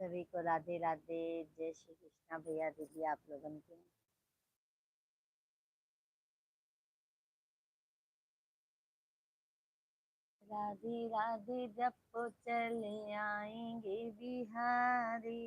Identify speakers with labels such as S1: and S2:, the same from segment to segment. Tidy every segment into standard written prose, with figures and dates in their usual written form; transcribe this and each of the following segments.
S1: सभी को राधे राधे। जय श्री कृष्णा भैया दीदी आप लोगन के। राधे राधे जब चले आएंगे बिहारी।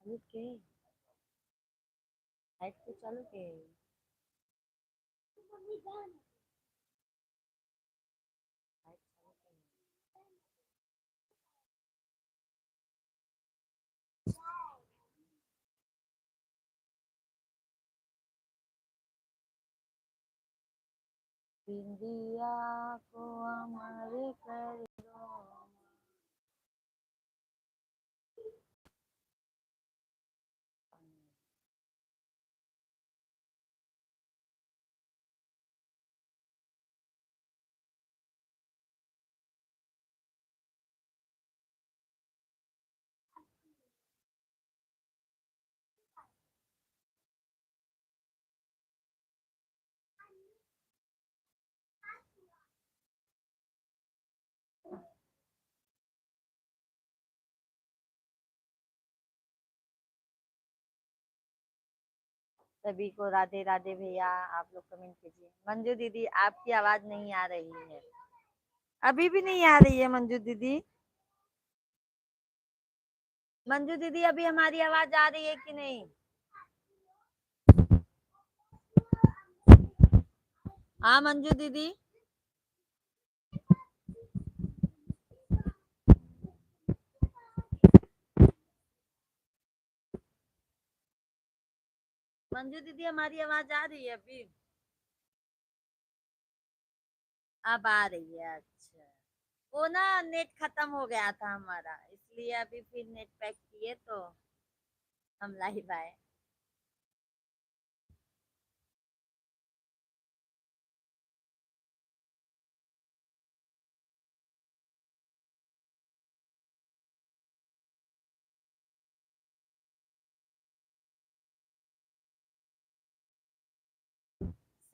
S1: चालू के लाइट को चालू के लाइट चालू के। बिंदिया को अमर कर दो। सभी को राधे राधे भैया। आप लोग कमेंट कीजिए। मंजू दीदी आपकी आवाज नहीं आ रही है। अभी भी नहीं आ रही है मंजू दीदी। मंजू दीदी अभी हमारी आवाज आ रही है कि नहीं? हाँ मंजू दीदी। मंजू दीदी हमारी आवाज आ रही है अभी? अब आ रही है। अच्छा। वो ना नेट खत्म हो गया था हमारा, इसलिए अभी फिर नेट पैक किए तो हम लाइव आए।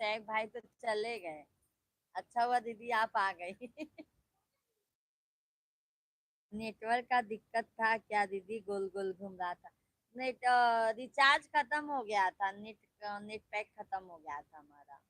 S1: सैक भाई तो चले गए। अच्छा हुआ दीदी आप आ गई। नेटवर्क का दिक्कत था क्या दीदी? गोल गोल घूम रहा था। नेट रिचार्ज खत्म हो गया था। नेट पैक खत्म हो गया था हमारा।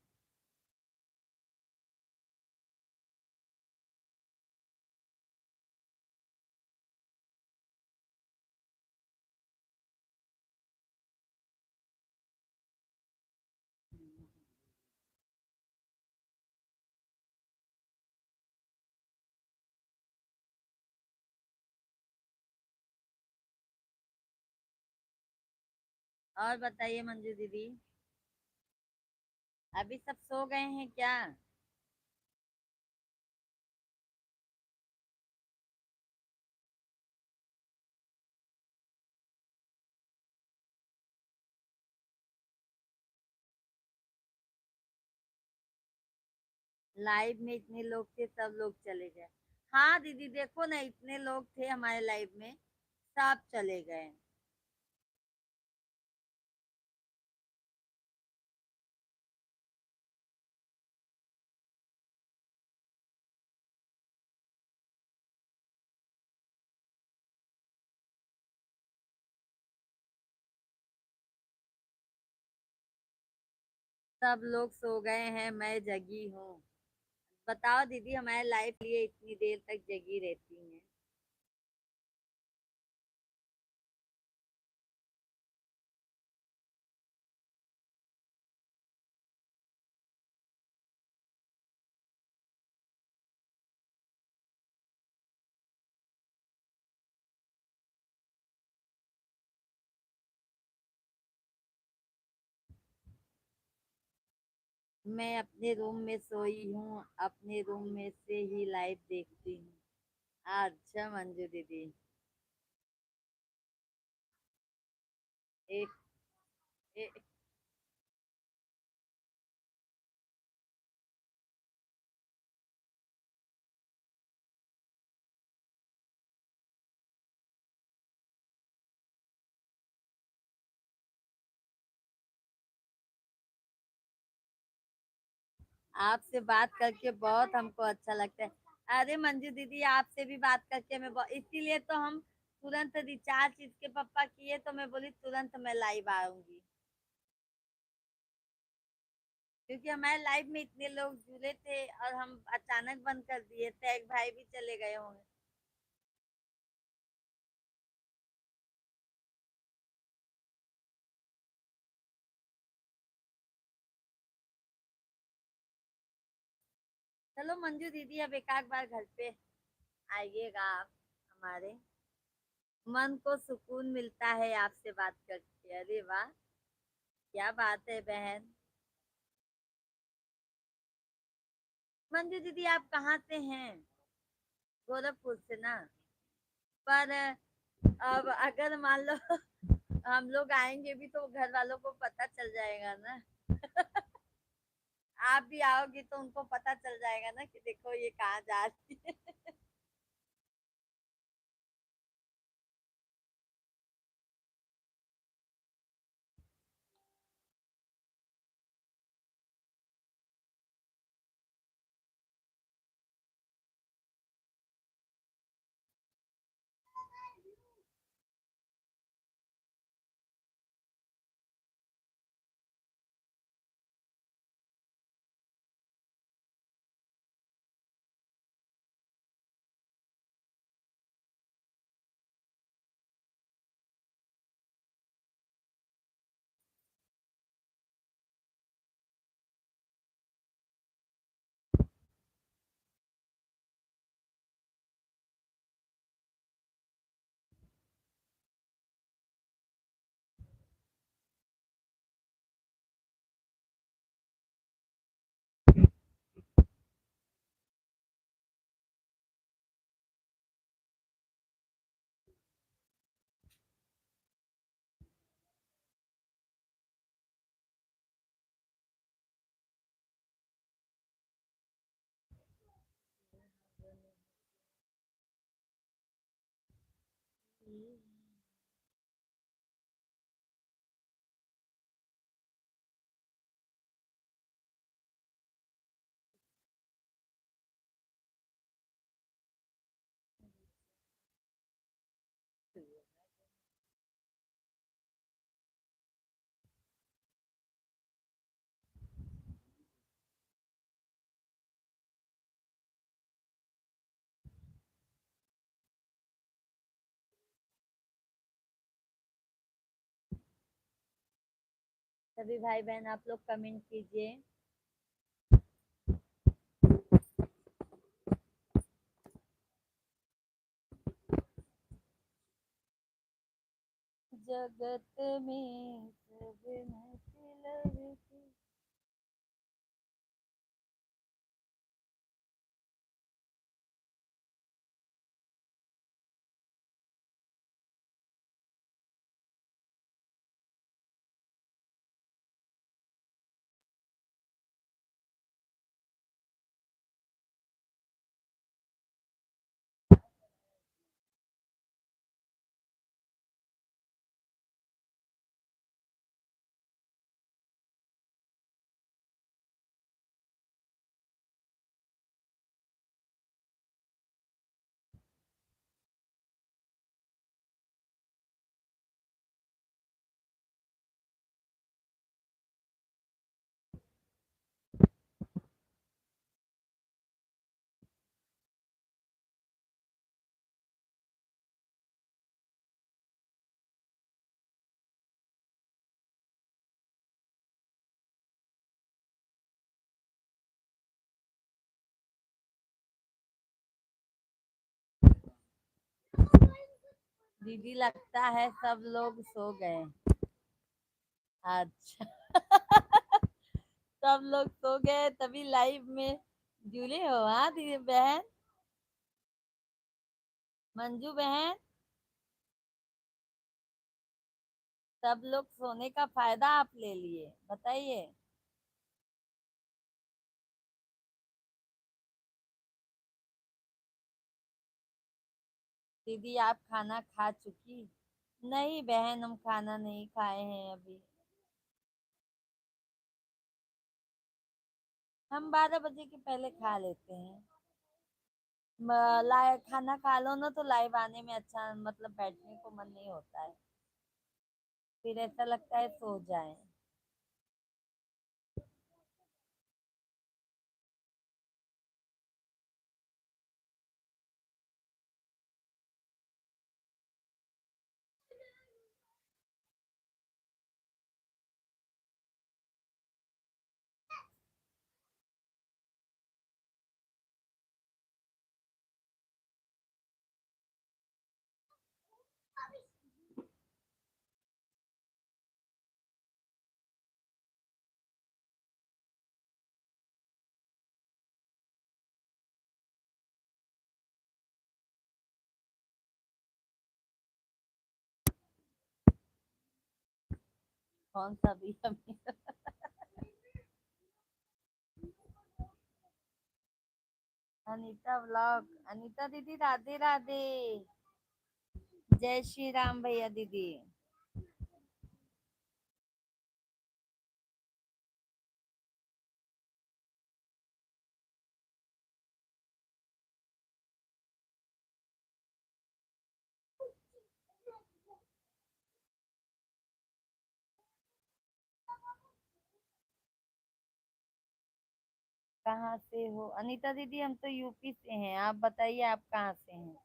S1: और बताइए मंजू दीदी, अभी सब सो गए हैं क्या? लाइव में इतने लोग थे, सब लोग चले गए। हाँ दीदी देखो ना, इतने लोग थे हमारे लाइव में, सब चले गए। सब लोग सो गए हैं, मैं जगी हूँ। बताओ दीदी हमारे लाइव लिए इतनी देर तक जगी रहती हैं। मैं अपने रूम में सोई हूँ, अपने रूम में से ही लाइव देखती हूँ। अच्छा मंजू दीदी। एक, एक आपसे बात करके बहुत हमको अच्छा लगता है। अरे मंजू दीदी, आपसे भी बात करके मैं इसीलिए तो हम तुरंत रिचार्ज इसके पापा किए, तो मैं बोली तुरंत मैं लाइव आऊंगी, क्योंकि हमारे लाइफ में इतने लोग जुड़े थे और हम अचानक बंद कर दिए। टैग भाई भी चले गए होंगे। चलो मंजू दीदी, अब एक आध बार घर पे आइएगा आप हमारे। मन को सुकून मिलता है आपसे बात करके। अरे वाह, क्या बात है बहन। मंजू दीदी, आप कहाँ से हैं? गोरखपुर से ना? पर अब अगर मान लो हम लोग आएंगे भी तो घर वालों को पता चल जाएगा ना। आप भी आओगी तो उनको पता चल जाएगा ना कि देखो ये कहाँ जा रही है। सभी भाई बहन आप लोग कमेंट कीजिए। जगत में सब मतलब की। दीदी लगता है सब लोग सो गए। अच्छा। सब लोग सो गए तभी लाइव में जुड़े हो? हाँ दीदी बहन, मंजू बहन, सब लोग सोने का फायदा आप ले लिए, बताइए। दीदी आप खाना खा चुकी? नहीं बहन, हम खाना नहीं खाए हैं अभी। हम 12 बजे के पहले खा लेते हैं। लाइव खाना खा लो ना तो लाइव आने में अच्छा मतलब बैठने को मन नहीं होता है, फिर ऐसा लगता है सो जाए। कौन सा भी हमें अनीता व्लॉग। अनीता दीदी राधे राधे। जय श्री राम भैया दीदी। कहाँ से हो अनीता दीदी? हम तो यूपी से हैं, आप बताइए आप कहाँ से हैं?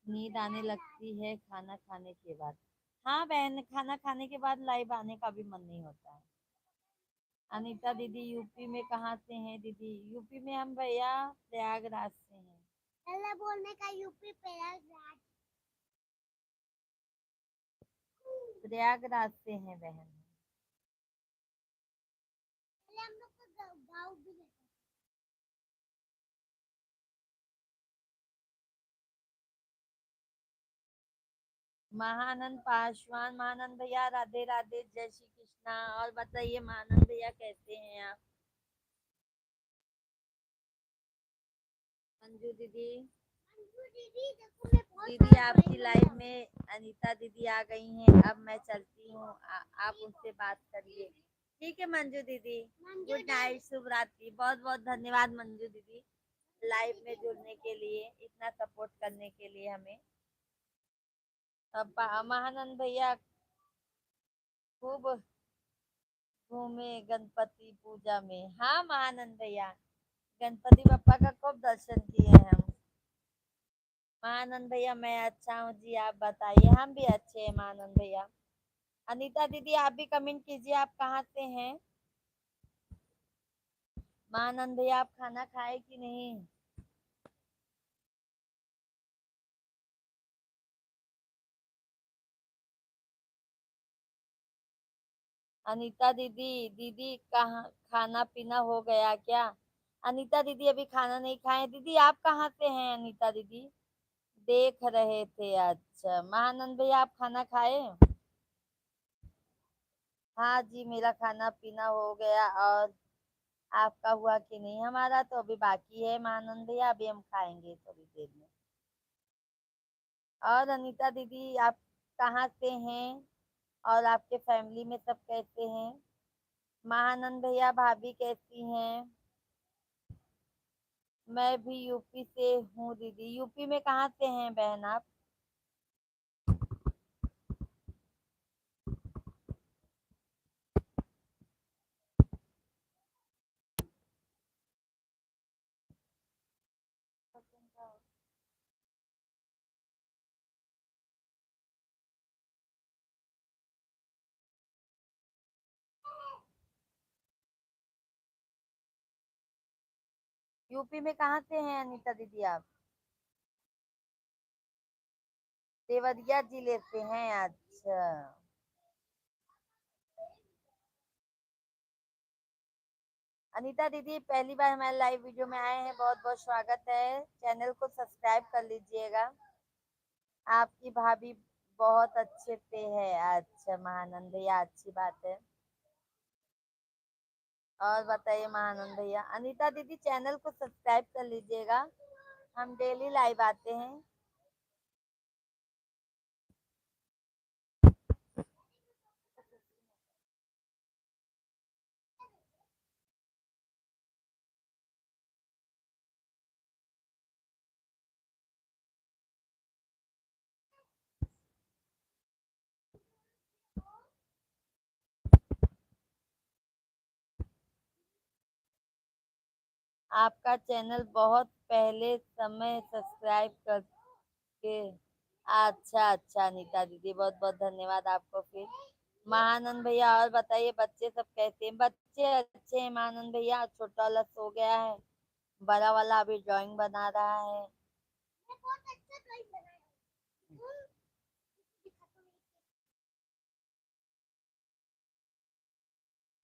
S1: नींद आने लगती है खाना खाने के बाद। हाँ बहन, खाना खाने के बाद लाइव आने का भी मन नहीं होता है। अनीता दीदी यूपी में कहाँ से हैं दीदी? यूपी में हम भैया प्रयागराज से हैं। अल्लाह बोलने का यूपी प्रयागराज। प्रयागराज से हैं बहन। पहले हम लोग का गाँव भी है। महानंद पासवान, महानंद भैया राधे राधे, जय श्री कृष्णा। और बताइए महानंद भैया कैसे हैं आप? मंजू दीदी। मंजू दीदी देखो मैं बहुत दीदी आपकी लाइव में अनीता दीदी आ गई हैं, अब मैं चलती हूँ। आप उनसे बात करिए। ठीक है मंजू दीदी। गुड नाइट, शुभ रात्रि। बहुत बहुत धन्यवाद मंजू दीदी, लाइव में जुड़ने के लिए, इतना सपोर्ट करने के लिए हमें। अब महानंद भैया खूब घूमे गणपति पूजा में। हाँ महानंद भैया, गणपति बप्पा का खूब दर्शन किए हैं हम। महानंद भैया मैं अच्छा हूँ जी, आप बताइए? हम भी अच्छे हैं महानंद भैया। अनीता दीदी आप भी कमेंट कीजिए, आप कहाँ से हैं? महानंद भैया आप खाना खाए कि नहीं? अनीता दीदी, दीदी कहाँ खाना पीना हो गया क्या? अनीता दीदी अभी खाना नहीं खाए। दीदी आप कहाँ से हैं अनीता दीदी? देख रहे थे, अच्छा। महानंद भैया आप खाना खाए? हाँ जी मेरा खाना पीना हो गया। और आपका हुआ कि नहीं? हमारा तो अभी बाकी है महानंद भैया, अभी हम खाएंगे थोड़ी देर में। और अनीता दीदी आप कहाँ से हैं? और आपके फैमिली में सब कैसे हैं? महानंद भैया भाभी कैसी हैं? मैं भी यूपी से हूँ दीदी। यूपी में कहाँ से हैं बहन आप? यूपी में कहाँ से हैं अनीता दीदी आप? देवरिया जिले से हैं, अच्छा। अनीता दीदी पहली बार हमारे लाइव वीडियो में आए हैं, बहुत बहुत स्वागत है। चैनल को सब्सक्राइब कर लीजिएगा। आपकी भाभी बहुत अच्छे से है, अच्छा महानंद भैया, अच्छी बात है। और बताइए महानंद भैया। अनीता दीदी चैनल को सब्सक्राइब कर लीजिएगा, हम डेली लाइव आते हैं। आपका चैनल बहुत पहले समय सब्सक्राइब करके। अच्छा अच्छा अनीता दीदी, बहुत बहुत धन्यवाद आपको। फिर महानंद भैया और बताइए, बच्चे सब कैसे हैं? बच्चे अच्छे हैं महानंद भैया। छोटा वाला सो गया है, बड़ा वाला अभी ड्राइंग बना रहा है।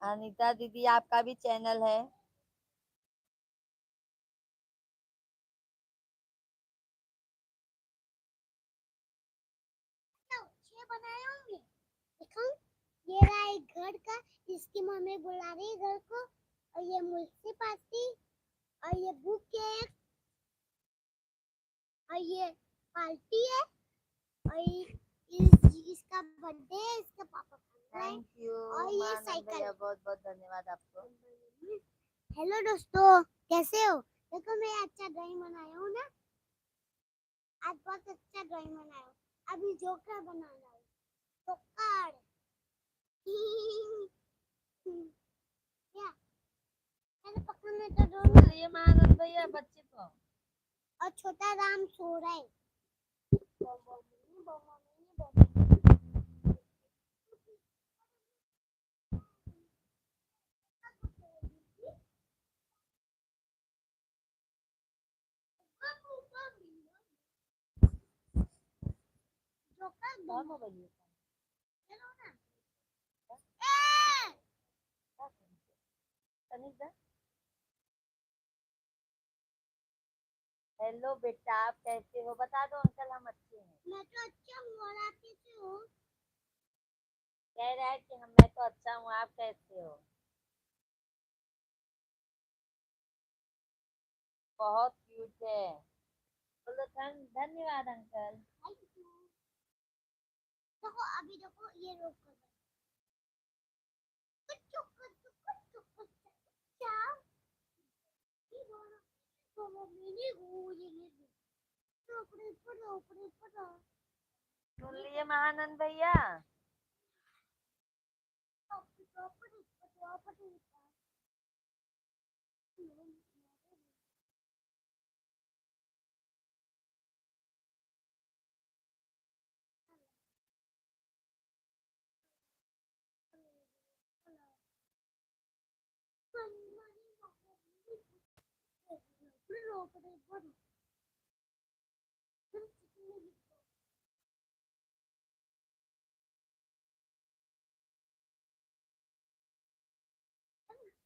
S1: अनीता दीदी आपका भी चैनल है?
S2: अच्छे बनाए होंगे। देखो ये रहा एक घर का, इसकी मम्मी बुला रही है घर को, और ये मुझसे पाती, और ये बुक है, और ये पार्टी है, और इसका बर्थडे है, इसका पापा का है।
S1: थैंक यू
S2: और ये
S1: महानंद
S2: साइकिल।
S1: भैया, बहुत बहुत धन्यवाद आपको।
S2: हेलो दोस्तों, कैसे हो? देखो मैं अच्छा ड्राइंग बनाया हूँ ना, आज बहुत अच्छा ड्राइंग बनाया हूँ। अभी जोकर बना रहा हूँ, जोकर। क्या मैंने पकड़ने तो दो ना।
S1: सुन लिए महानंद भैया बच्चे को।
S2: और छोटा राम सो रहा है।
S1: कौन मोबाइल है? तनिष्का, हेलो बेटा, आप कैसे हो? बता दो अंकल हम अच्छे हैं।
S2: मैं तो अच्छा हूँ, और आप कैसे हो?
S1: कह रहा है कि मैं तो अच्छा हूँ, आप कैसे हो? बहुत क्यूट है। बोलो धन्यवाद अंकल।
S2: देखो अभी देखो ये रोक कर
S1: सुन लिए महानंद भैया?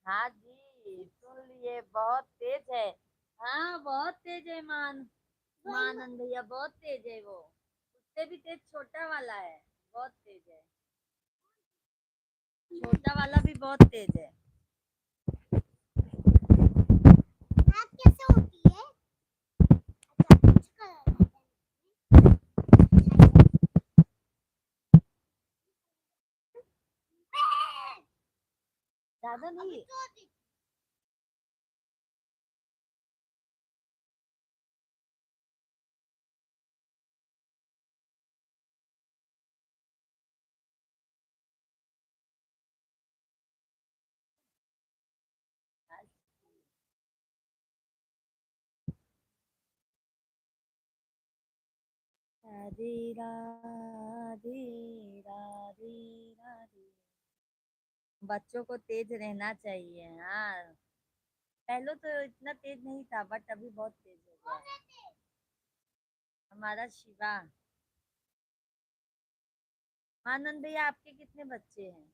S1: हाँ जी सुन लिए, बहुत तेज है। हाँ बहुत तेज है मानंद भैया, बहुत तेज है वो। उससे भी तेज छोटा वाला है, बहुत तेज है। छोटा वाला भी बहुत तेज है।
S2: रात कैसे होती है? अच्छा कुछ कर
S1: ज्यादा नहीं। राधे राधे राधे राधे। बच्चों को तेज रहना चाहिए। हाँ पहले तो इतना तेज नहीं था, बट अभी बहुत तेज हो गया है। हमारा शिवा। आनंद भैया आपके कितने बच्चे हैं?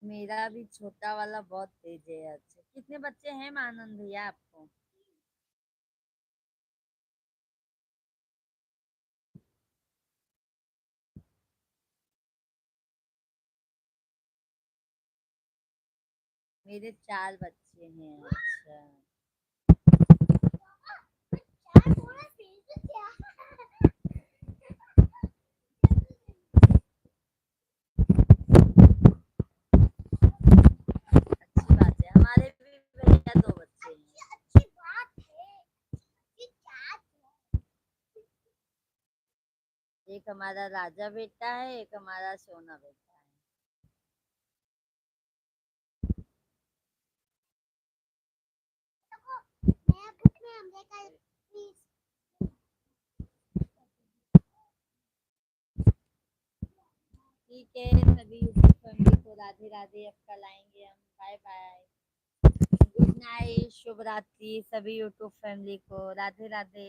S1: मेरा भी छोटा वाला बहुत तेज है। अच्छा, कितने बच्चे हैं मानंद भैया आपको? मेरे 4 बच्चे हैं। अच्छा,
S2: चार थोड़ा तेज क्या?
S1: अच्छी बात है। हमारे भी भैया 2 बच्चे हैं।
S2: अच्छी बात है। ये क्या है?
S1: एक हमारा राजा बेटा है, एक हमारा सोना बेटा है।
S2: नया बुक में हमने कल प्लीज
S1: ठीक है, सभी यूट्यूब फैमिली को राधे राधे। अब कल आएंगे हम। Bye bye. गुड नाइट, शुभ रात्रि सभी यूट्यूब फैमिली को। राधे राधे।